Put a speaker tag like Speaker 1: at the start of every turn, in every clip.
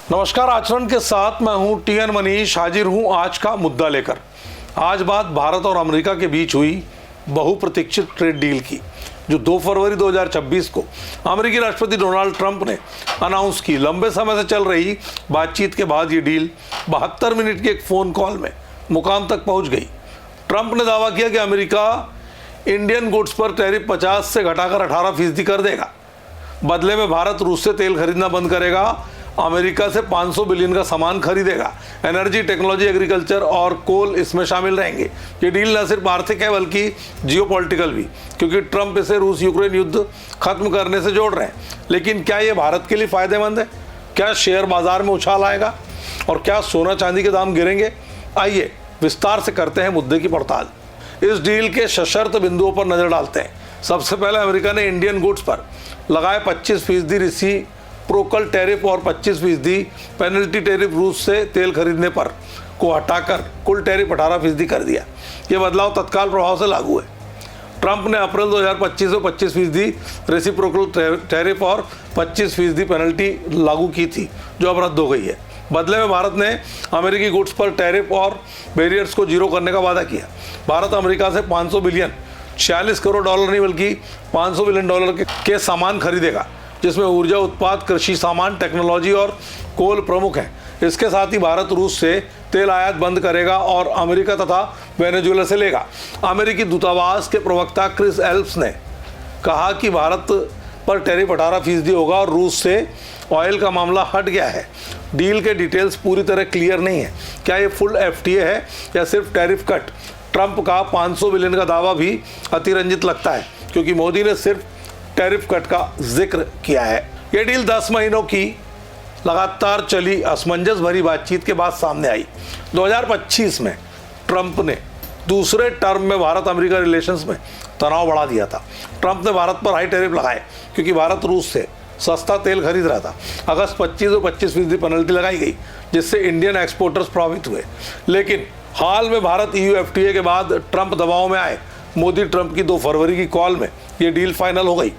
Speaker 1: नमस्कार, आचरण के साथ मैं हूं टीएन मनीष, हाजिर हूं आज का मुद्दा लेकर। आज बात भारत और अमेरिका के बीच हुई बहुप्रतीक्षित ट्रेड डील की, जो 2 फरवरी 2026 को अमेरिकी राष्ट्रपति डोनाल्ड ट्रंप ने अनाउंस की। लंबे समय से चल रही बातचीत के बाद ये डील 72 मिनट के एक फ़ोन कॉल में मुकाम तक पहुंच गई। ट्रंप ने दावा किया कि अमेरिका इंडियन गुड्स पर टैरिफ 50 से घटाकर 18% कर देगा। बदले में भारत रूस से तेल खरीदना बंद करेगा, अमेरिका से 500 बिलियन का सामान खरीदेगा। एनर्जी, टेक्नोलॉजी, एग्रीकल्चर और कोल इसमें शामिल रहेंगे। ये डील न सिर्फ आर्थिक है बल्कि जियोपॉलिटिकल भी, क्योंकि ट्रंप इसे रूस यूक्रेन युद्ध खत्म करने से जोड़ रहे हैं। लेकिन क्या ये भारत के लिए फायदेमंद है? क्या शेयर बाजार में उछाल आएगा और क्या सोना चांदी के दाम गिरेंगे? आइए विस्तार से करते हैं मुद्दे की पड़ताल। इस डील के सशर्त बिंदुओं पर नजर डालते हैं। सबसे पहले अमेरिका ने इंडियन गुड्स पर लगाए 25% रेसिप्रोकल टैरिफ और 25% पेनल्टी टैरिफ रूस से तेल खरीदने पर को हटाकर कुल टैरिफ 18% कर दिया। ये बदलाव तत्काल प्रभाव से लागू है। ट्रंप ने अप्रैल 2025 में 25% रेसिप्रोकल टैरिफ और 25% पेनल्टी लागू की थी, जो अब रद्द हो गई है। बदले में भारत ने अमेरिकी गुड्स पर टैरिफ और बैरियर्स को जीरो करने का वादा किया। भारत अमेरिका से 500 बिलियन, 46 करोड़ डॉलर नहीं बल्कि 500 बिलियन डॉलर के सामान खरीदेगा, जिसमें ऊर्जा उत्पाद, कृषि सामान, टेक्नोलॉजी और कोल प्रमुख हैं। इसके साथ ही भारत रूस से तेल आयात बंद करेगा और अमेरिका तथा वेनेजुएला से लेगा। अमेरिकी दूतावास के प्रवक्ता क्रिस एल्प्स ने कहा कि भारत पर टैरिफ 18% होगा और रूस से ऑयल का मामला हट गया है। डील के डिटेल्स पूरी तरह क्लियर नहीं है। क्या ये फुल एफटीए है या सिर्फ टैरिफ कट? ट्रंप का 500 बिलियन का दावा भी अतिरंजित लगता है, क्योंकि मोदी ने सिर्फ टैरिफ कट का जिक्र किया है। ये डील 10 महीनों की लगातार चली असमंजस भरी बातचीत के बाद सामने आई। 2025 में ट्रंप ने दूसरे टर्म में भारत अमेरिका रिलेशंस में तनाव बढ़ा दिया था। ट्रंप ने भारत पर हाई टैरिफ लगाए क्योंकि भारत रूस से सस्ता तेल खरीद रहा था। अगस्त 25 और 25% पेनल्टी लगाई गई, जिससे इंडियन एक्सपोर्टर्स प्रभावित हुए। लेकिन हाल में भारत EU FTA के बाद ट्रंप दबाव में आए। मोदी ट्रंप की 2 फरवरी की कॉल में ये डील फाइनल हो गई।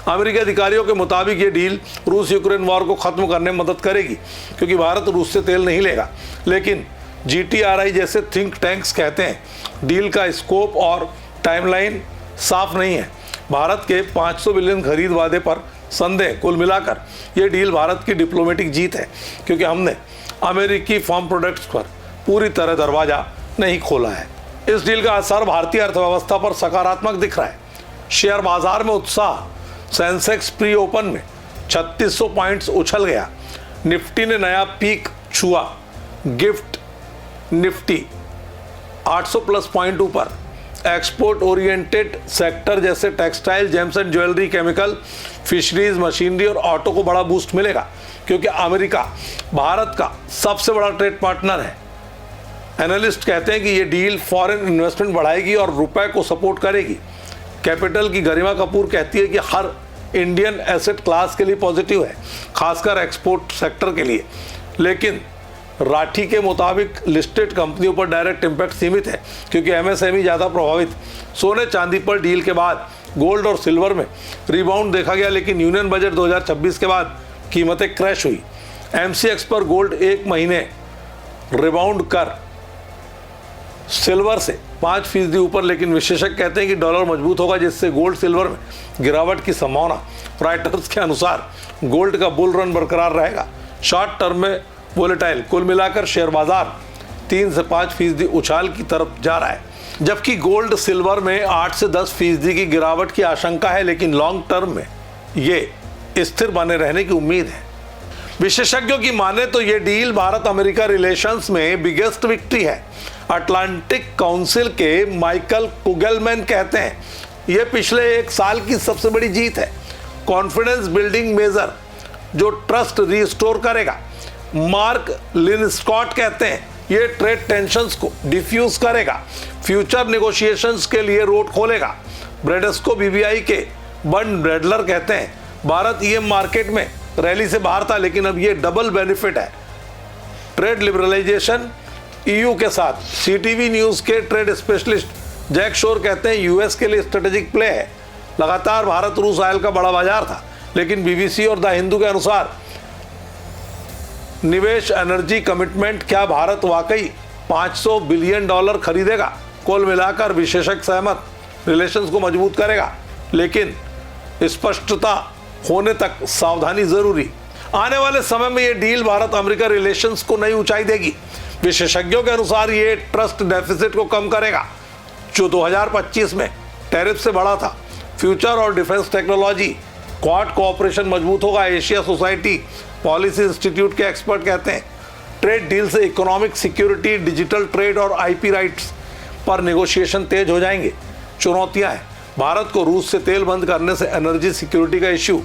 Speaker 1: अमेरिकी अधिकारियों के मुताबिक ये डील रूस यूक्रेन वॉर को खत्म करने में मदद करेगी, क्योंकि भारत रूस से तेल नहीं लेगा। लेकिन GTRI जैसे थिंक टैंक्स कहते हैं डील का स्कोप और टाइमलाइन साफ नहीं है। भारत के 500 बिलियन खरीद वादे पर संदेह। कुल मिलाकर ये डील भारत की डिप्लोमेटिक जीत है, क्योंकि हमने अमेरिकी फार्म प्रोडक्ट्स पर पूरी तरह दरवाजा नहीं खोला है। इस डील का असर भारतीय अर्थव्यवस्था पर सकारात्मक दिख रहा है। शेयर बाजार में उत्साह। सेंसेक्स प्री ओपन में 3600 पॉइंट्स उछल गया। निफ्टी ने नया पीक छुआ। गिफ्ट निफ्टी 800 प्लस पॉइंट ऊपर। एक्सपोर्ट ओरिएंटेड सेक्टर जैसे textile, James and jewellery, chemical, fisheries, machinery और ऑटो को बड़ा बूस्ट मिलेगा, क्योंकि अमेरिका भारत का सबसे बड़ा ट्रेड पार्टनर है। एनालिस्ट कहते हैं कि ये डील फॉरेन इन्वेस्टमेंट बढ़ाएगी और रुपए को सपोर्ट करेगी। कैपिटल की गरिमा कपूर कहती है कि हर इंडियन एसेट क्लास के लिए पॉजिटिव है, खासकर एक्सपोर्ट सेक्टर के लिए। लेकिन राठी के मुताबिक लिस्टेड कंपनियों पर डायरेक्ट इम्पैक्ट सीमित है, क्योंकि MSME ज़्यादा प्रभावित। सोने चांदी पर डील के बाद गोल्ड और सिल्वर में रिबाउंड देखा गया, लेकिन यूनियन बजट 2026 के बाद कीमतें क्रैश हुई। MCX पर गोल्ड 1 महीने रिबाउंड कर सिल्वर से 5% ऊपर, लेकिन विशेषज्ञ कहते हैं कि डॉलर मजबूत होगा, जिससे गोल्ड सिल्वर में गिरावट की संभावना। राइटर्स के अनुसार गोल्ड का बुल रन बरकरार रहेगा। शॉर्ट टर्म में वोलेटाइल। कुल मिलाकर शेयर बाजार 3 से 5% उछाल की तरफ जा रहा है, जबकि गोल्ड सिल्वर में 8 से 10% की गिरावट की आशंका है, लेकिन लॉन्ग टर्म में ये स्थिर बने रहने की उम्मीद है। विशेषज्ञों की माने तो ये डील भारत अमेरिका रिलेशंस में बिगेस्ट विक्ट्री है। अटलांटिक काउंसिल के माइकल कुगलमैन कहते हैं ये पिछले 1 साल की सबसे बड़ी जीत है। कॉन्फिडेंस बिल्डिंग मेजर जो ट्रस्ट रिस्टोर करेगा। मार्क लिनस्कॉट कहते हैं ये ट्रेड टेंशंस को डिफ्यूज करेगा, फ्यूचर नेगोशिएशंस के लिए रोड खोलेगा। ब्रेडेस्को BBI के बर्न ब्रेडलर कहते हैं भारत EM मार्केट में रैली से बाहर था, लेकिन अब ये डबल बेनिफिट है। ट्रेड लिबरलाइजेशन EU के साथ। CTV न्यूज़ के ट्रेड स्पेशलिस्ट जैक शोर कहते हैं US के लिए स्ट्रेटेजिक प्ले है। लगातार भारत रूस ऑयल का बड़ा बाजार था, लेकिन BBC और द हिंदू के अनुसार निवेश एनर्जी कमिटमेंट, क्या भारत वाकई $500 बिलियन खरीदेगा? कुल मिलाकर विशेषज्ञ सहमत, रिलेशंस को मजबूत करेगा, लेकिन स्पष्टता होने तक सावधानी जरूरी। आने वाले समय में यह डील भारत अमेरिका रिलेशंस को नई ऊंचाई देगी। विशेषज्ञों के अनुसार यह ट्रस्ट डेफिसिट को कम करेगा, जो 2025 में टैरिफ से बढ़ा था। फ्यूचर और डिफेंस टेक्नोलॉजी क्वाड कोऑपरेशन मजबूत होगा। एशिया सोसाइटी पॉलिसी इंस्टीट्यूट के एक्सपर्ट कहते हैं ट्रेड डील से इकोनॉमिक सिक्योरिटी, डिजिटल ट्रेड और आईपी राइट्स पर नेगोशिएशन तेज हो जाएंगे। चुनौतियां हैं, भारत को रूस से तेल बंद करने से एनर्जी सिक्योरिटी का इश्यू,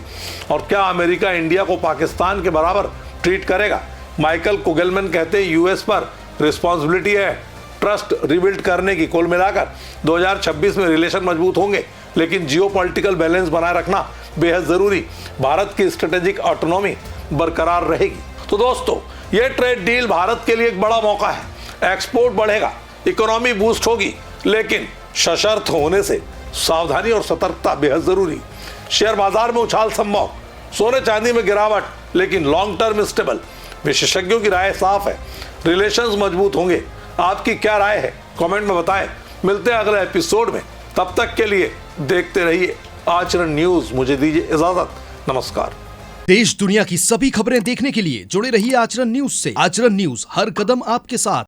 Speaker 1: और क्या अमेरिका इंडिया को पाकिस्तान के बराबर ट्रीट करेगा? माइकल कुगलमैन कहते हैं यूएस पर रिस्पॉन्सिबिलिटी है ट्रस्ट रिबिल्ड करने की। कुल मिलाकर 2026 में रिलेशन मजबूत होंगे, लेकिन जियोपॉलिटिकल बैलेंस बनाए रखना बेहद जरूरी। भारत की स्ट्रेटेजिक ऑटोनॉमी बरकरार रहेगी। तो दोस्तों, यह ट्रेड डील भारत के लिए एक बड़ा मौका है। एक्सपोर्ट बढ़ेगा, इकोनॉमी बूस्ट होगी, लेकिन सशर्त होने से सावधानी और सतर्कता बेहद जरूरी। शेयर बाजार में उछाल संभव, सोने चांदी में गिरावट, लेकिन लॉन्ग टर्म स्टेबल। विशेषज्ञों की राय साफ है, रिलेशंस मजबूत होंगे। आपकी क्या राय है? कमेंट में बताएं। मिलते हैं अगले एपिसोड में, तब तक के लिए देखते रहिए आचरण न्यूज। मुझे दीजिए इजाजत, नमस्कार।
Speaker 2: देश दुनिया की सभी खबरें देखने के लिए जुड़े रहिए आचरण न्यूज से। आचरण न्यूज, हर कदम आपके साथ।